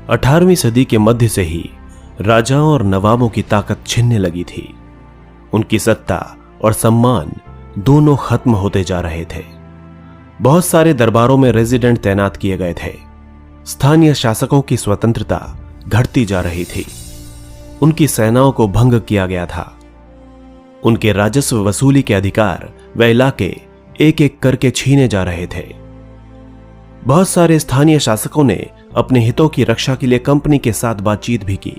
18वीं सदी के मध्य से ही राजाओं और नवाबों की ताकत छिनने लगी थी। उनकी सत्ता और सम्मान दोनों खत्म होते जा रहे थे। बहुत सारे दरबारों में रेजिडेंट तैनात किए गए थे। स्थानीय शासकों की स्वतंत्रता घटती जा रही थी। उनकी सेनाओं को भंग किया गया था। उनके राजस्व वसूली के अधिकार व इलाके एक एक करके छीने जा रहे थे। बहुत सारे स्थानीय शासकों ने अपने हितों की रक्षा के लिए कंपनी के साथ बातचीत भी की।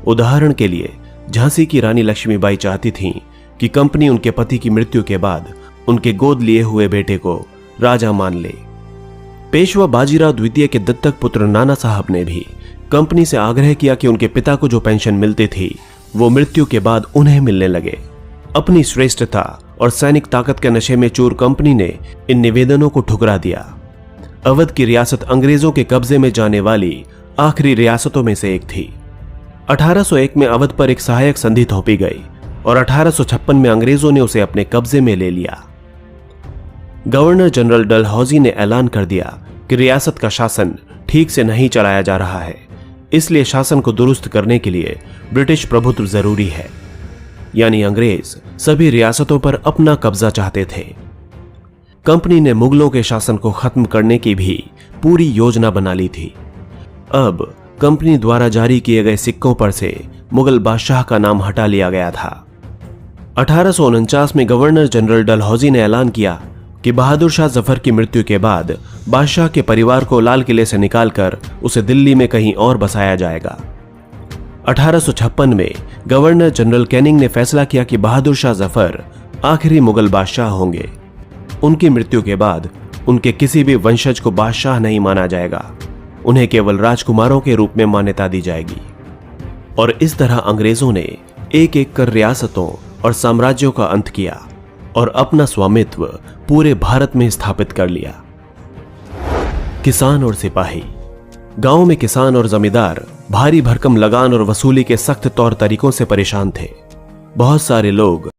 उदाहरण के लिए झांसी की रानी लक्ष्मीबाई चाहती थीं कि कंपनी उनके पति की मृत्यु के बाद उनके गोद लिए हुए बेटे को राजा मान ले। पेशवा बाजीराव द्वितीय के दत्तक पुत्र नाना साहब ने भी कंपनी से आग्रह किया कि उनके पिता को जो पेंशन मिलती थी वो मृत्यु के बाद उन्हें मिलने लगे। अपनी श्रेष्ठता और सैनिक ताकत के नशे में चूर कंपनी ने इन निवेदनों को ठुकरा दिया। अवध की रियासत अंग्रेजों के कब्जे में जाने वाली आखिरी रियासतों में से एक थी। 1801 में अवध पर एक सहायक संधि थोपी गई और 1856 में अंग्रेजों ने उसे अपने कब्जे में ले लिया। गवर्नर जनरल डलहौजी ने ऐलान कर दिया कि रियासत का शासन ठीक से नहीं चलाया जा रहा है, इसलिए शासन को दुरुस्त करने के लिए ब्रिटिश प्रभुत्व जरूरी है। यानी अंग्रेज सभी रियासतों पर अपना कब्जा चाहते थे। कंपनी ने मुगलों के शासन को खत्म करने की भी पूरी योजना बना ली थी। अब कंपनी द्वारा जारी किए गए सिक्कों पर से मुगल बादशाह का नाम हटा लिया गया था। 1849 में गवर्नर जनरल डलहौजी ने ऐलान किया कि बहादुर शाह जफर की मृत्यु के बाद बादशाह के परिवार को लाल किले से निकालकर उसे दिल्ली में कहीं और बसाया जाएगा। 1856 में गवर्नर जनरल कैनिंग ने फैसला किया कि बहादुर शाह जफर आखिरी मुगल बादशाह होंगे। उनकी मृत्यु के बाद उनके किसी भी वंशज को बादशाह नहीं माना जाएगा, उन्हें केवल राजकुमारों के रूप में मान्यता दी जाएगी। और इस तरह अंग्रेजों ने एक एक कर रियासतों और साम्राज्यों का अंत किया और अपना स्वामित्व पूरे भारत में स्थापित कर लिया। किसान और सिपाही। गांव में किसान और जमींदार भारी भरकम लगान और वसूली के सख्त तौर तरीकों से परेशान थे। बहुत सारे लोग